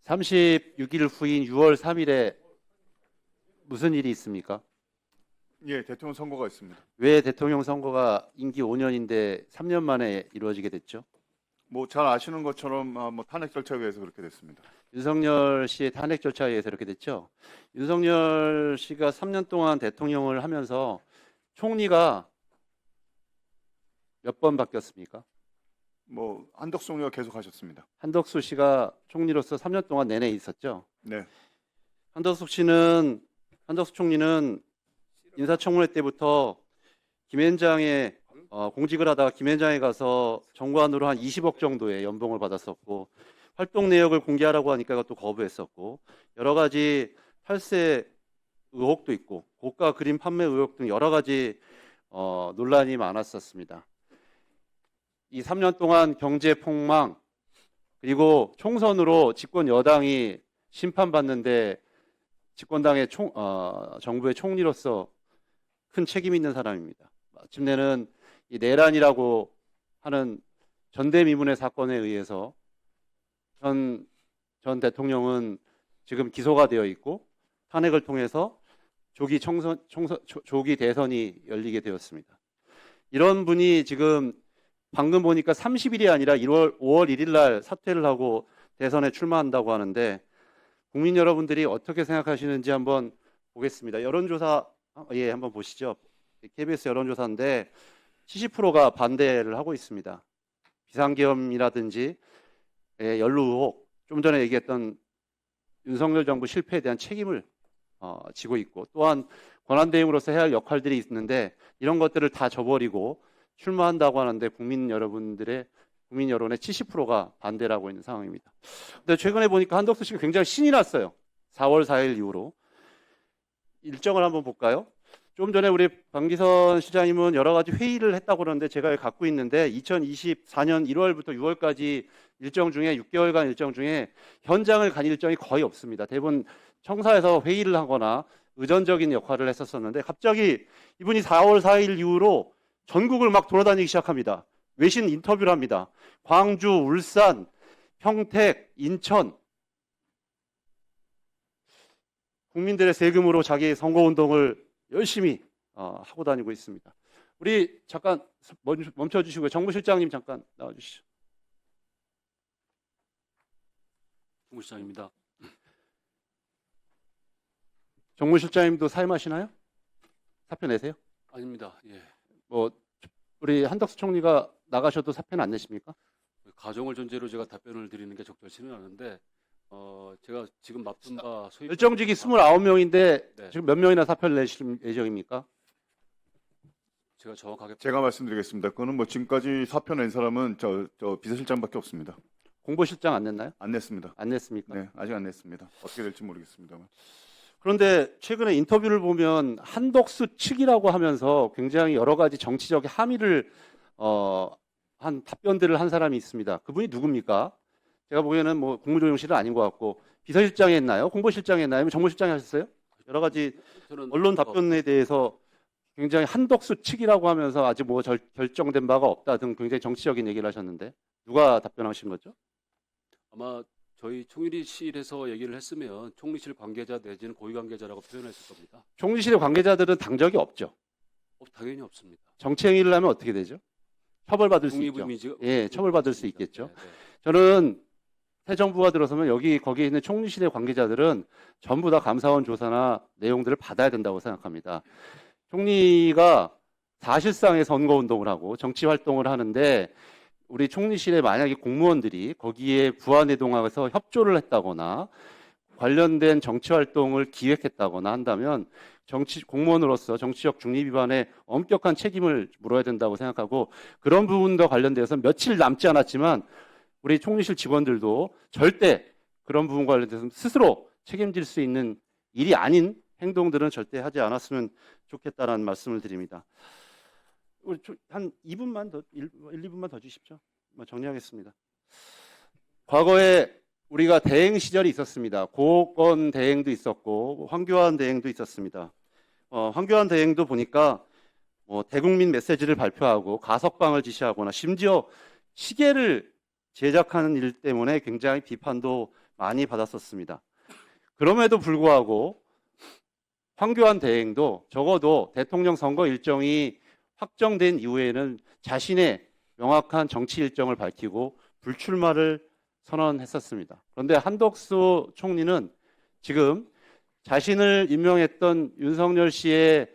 36일 후인 6월 3일에 무슨 일이 있습니까? 예, 대통령 선거가 있습니다. 왜 대통령 선거가 임기 5년인데 3년 만에 이루어지게 됐죠? 뭐 잘 아시는 것처럼 탄핵 절차에 의해서 그렇게 됐습니다. 윤석열 씨의 탄핵 절차에 의해서 이렇게 됐죠. 윤석열 씨가 3년 동안 대통령을 하면서 총리가 몇 번 바뀌었습니까? 뭐 한덕수 총리가 계속 하셨습니다. 한덕수 씨가 총리로서 3년 동안 내내 있었죠. 네, 한덕수 총리는 인사청문회 때부터 김앤장에 공직을 하다가 김앤장에 가서 정관으로 한 20억 정도의 연봉을 받았었고, 활동 내역을 공개하라고 하니까 그것도 거부했었고, 여러 가지 탈세 의혹도 있고 고가 그림 판매 의혹 등 여러 가지 논란이 많았었습니다. 이 3년 동안 경제 폭망, 그리고 총선으로 집권 여당이 심판받는데 집권당의 정부의 총리로서 큰 책임 있는 사람입니다. 마침내는 이 내란이라고 하는 전대미문의 사건에 의해서 전 대통령은 지금 기소가 되어 있고 탄핵을 통해서 조기 대선이 열리게 되었습니다. 이런 분이 지금 방금 보니까 30일이 아니라 5월 1일 날 사퇴를 하고 대선에 출마한다고 하는데, 국민 여러분들이 어떻게 생각하시는지 한번 보겠습니다. 여론조사 한번 보시죠. KBS 여론조사인데 70%가 반대를 하고 있습니다. 비상계엄이라든지 연루 의혹, 좀 전에 얘기했던 윤석열 정부 실패에 대한 책임을 지고 있고, 또한 권한대행으로서 해야 할 역할들이 있는데 이런 것들을 다 저버리고 출마한다고 하는데 국민 여론의 70%가 반대라고 있는 상황입니다. 근데 최근에 보니까 한덕수 씨가 굉장히 신이 났어요. 4월 4일 이후로. 일정을 한번 볼까요? 좀 전에 우리 방기선 시장님은 여러 가지 회의를 했다고 그러는데 제가 갖고 있는데 2024년 1월부터 6월까지 일정 중에 6개월간 일정 중에 현장을 간 일정이 거의 없습니다. 대부분 청사에서 회의를 하거나 의전적인 역할을 했었었는데 갑자기 이분이 4월 4일 이후로 전국을 막 돌아다니기 시작합니다. 외신 인터뷰를 합니다. 광주, 울산, 평택, 인천. 국민들의 세금으로 자기 선거운동을 열심히 하고 다니고 있습니다. 우리 잠깐 멈춰주시고요. 정무실장님 잠깐 나와주시죠. 정무실장입니다. 정무실장님도 사임하시나요? 사표 내세요? 아닙니다. 예. 우리 한덕수 총리가 나가셔도 사표는 안 내십니까? 가정을 전제로 제가 답변을 드리는 게 적절치는 않은데 제가 지금 맡은 바 소위 일정직이 29명인데 네. 지금 몇 명이나 사표를 내실 예정입니까? 제가 정확하게 제가 말씀드리겠습니다. 그거는 뭐 지금까지 사표 낸 사람은 저 비서실장밖에 없습니다. 공보실장 안 냈나요? 안 냈습니다. 안 냈습니까? 네, 아직 안 냈습니다. 어떻게 될지 모르겠습니다만. 그런데 최근에 인터뷰를 보면 한덕수 측이라고 하면서 굉장히 여러 가지 정치적 함의를 한 답변들을 한 사람이 있습니다. 그분이 누굽니까? 제가 보기에는 뭐 국무조정실은 아닌 것 같고, 비서실장이 했나요? 공보실장이 했나요? 아니면 정무실장이 하셨어요? 여러 가지 저는 언론 답변에 대해서 굉장히 한덕수 측이라고 하면서 아직 뭐 결정된 바가 없다 등 굉장히 정치적인 얘기를 하셨는데 누가 답변하신 거죠? 아마 저희 총리실에서 얘기를 했으면 총리실 관계자 내지는 고위 관계자라고 표현했을 겁니다. 총리실의 관계자들은 당적이 없죠. 당연히 없습니다. 정치행위를 하면 어떻게 되죠? 처벌받을 수 있죠. 독립의미지가 예, 처벌받을 수 있겠죠. 네, 네. 저는 새 정부가 들어서면 거기에 있는 총리실의 관계자들은 전부 다 감사원 조사나 내용들을 받아야 된다고 생각합니다. 총리가 사실상의 선거운동을 하고 정치활동을 하는데, 우리 총리실에 만약에 공무원들이 거기에 부안해동하면서 협조를 했다거나 관련된 정치활동을 기획했다거나 한다면 공무원으로서 정치적 중립 위반에 엄격한 책임을 물어야 된다고 생각하고, 그런 부분과 관련돼서 며칠 남지 않았지만 우리 총리실 직원들도 절대 그런 부분과 관련돼서 스스로 책임질 수 있는 일이 아닌 행동들은 절대 하지 않았으면 좋겠다라는 말씀을 드립니다. 우리 한 2분만 더, 2분만 더 주십시오. 정리하겠습니다. 과거에 우리가 대행 시절이 있었습니다. 고건 대행도 있었고 황교안 대행도 있었습니다. 황교안 대행도 보니까 대국민 메시지를 발표하고 가석방을 지시하거나 심지어 시계를 제작하는 일 때문에 굉장히 비판도 많이 받았었습니다. 그럼에도 불구하고 황교안 대행도 적어도 대통령 선거 일정이 확정된 이후에는 자신의 명확한 정치 일정을 밝히고 불출마를 선언했었습니다. 그런데 한덕수 총리는 지금 자신을 임명했던 윤석열 씨의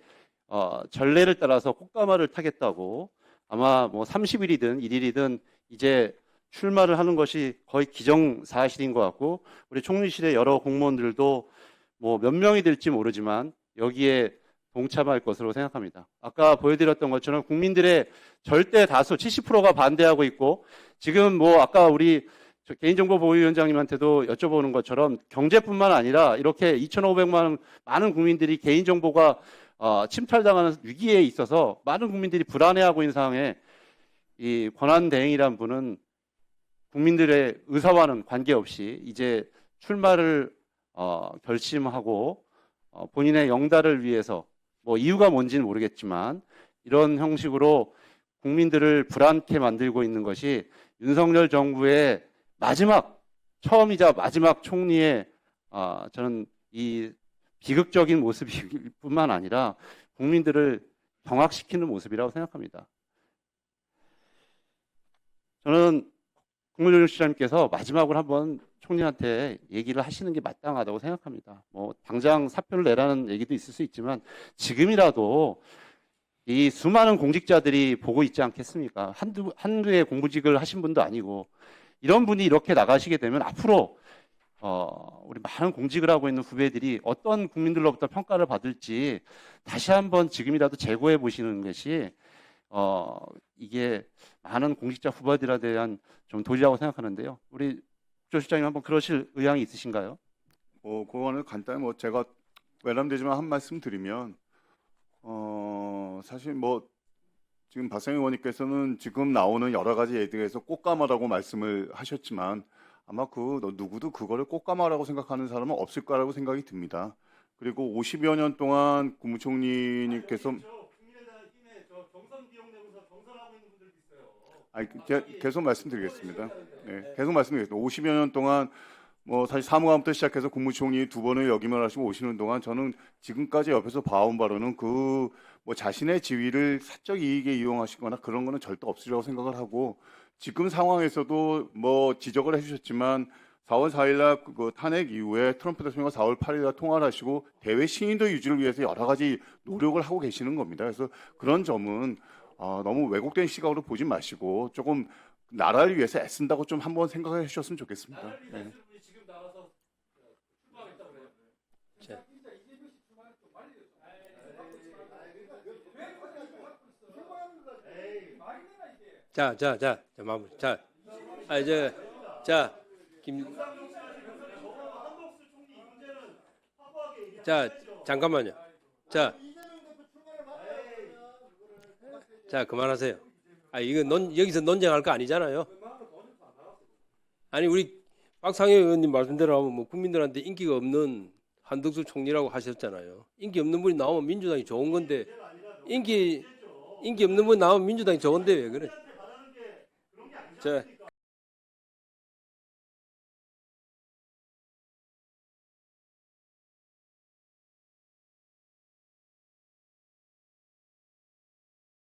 전례를 따라서 꽃가마를 타겠다고 아마 뭐 30일이든 1일이든 이제 출마를 하는 것이 거의 기정사실인 것 같고 우리 총리실의 여러 공무원들도 뭐 몇 명이 될지 모르지만 여기에 동참할 것으로 생각합니다. 아까 보여드렸던 것처럼 국민들의 절대 다수 70%가 반대하고 있고 지금 뭐 아까 우리 개인정보보호위원장님한테도 여쭤보는 것처럼 경제뿐만 아니라 이렇게 2,500만 많은 국민들이 개인정보가 침탈당하는 위기에 있어서 많은 국민들이 불안해하고 있는 상황에 이 권한대행이란 분은 국민들의 의사와는 관계없이 이제 출마를 결심하고 본인의 영달을 위해서 뭐 이유가 뭔지는 모르겠지만 이런 형식으로 국민들을 불안케 만들고 있는 것이 윤석열 정부의 마지막 처음이자 마지막 총리의 저는 이 비극적인 모습일 뿐만 아니라 국민들을 경악시키는 모습이라고 생각합니다. 저는 국무총리실장님께서 마지막으로 한번 총리한테 얘기를 하시는 게 마땅하다고 생각합니다. 뭐 당장 사표를 내라는 얘기도 있을 수 있지만 지금이라도 이 수많은 공직자들이 보고 있지 않겠습니까? 한두의 공부직을 하신 분도 아니고 이런 분이 이렇게 나가시게 되면 앞으로 우리 많은 공직을 하고 있는 후배들이 어떤 국민들로부터 평가를 받을지 다시 한번 지금이라도 재고해 보시는 것이 이게 많은 공직자 후보들에 대한 좀 도리라고 생각하는데요. 우리 국조실장님 한번 그러실 의향이 있으신가요? 그거는 간단히 뭐 제가 외람되지만 한 말씀 드리면 사실 뭐 지금 박상희 의원님께서는 지금 나오는 여러 가지 예들에서 꽃가마라고 말씀을 하셨지만 아마 누구도 그거를 꽃가마라고 생각하는 사람은 없을 거라고 생각이 듭니다. 그리고 50여 년 동안 국무총리님께서 계속 말씀드리겠습니다. 네, 계속 말씀드리겠습니다. 50여 년 동안 뭐 사실 사무관부터 시작해서 국무총리 두 번을 역임을 하시고 오시는 동안 저는 지금까지 옆에서 봐온 바로는 뭐 자신의 지위를 사적 이익에 이용하시거나 그런 거는 절대 없으리라고 생각을 하고 지금 상황에서도 뭐 지적을 해주셨지만 4월 4일날 그 탄핵 이후에 트럼프 대통령과 4월 8일날 통화를 하시고 대외 신인도 유지를 위해서 여러 가지 노력을 하고 계시는 겁니다. 그래서 그런 점은 너무 왜곡된 시각으로 보지 마시고 조금 나라를 위해서 애쓴다고 좀 한번 생각해 주셨으면 좋겠습니다. 네. 자, 마무리. 잠깐만요. 그만하세요. 이거 여기서 논쟁할 거 아니잖아요. 아니, 우리 박상현 의원님 말씀대로 하면 뭐 국민들한테 인기가 없는 한덕수 총리라고 하셨잖아요. 인기 없는 분이 나오면 민주당이 좋은 건데, 인기 없는 분이 나오면 민주당이 좋은데 왜 그래?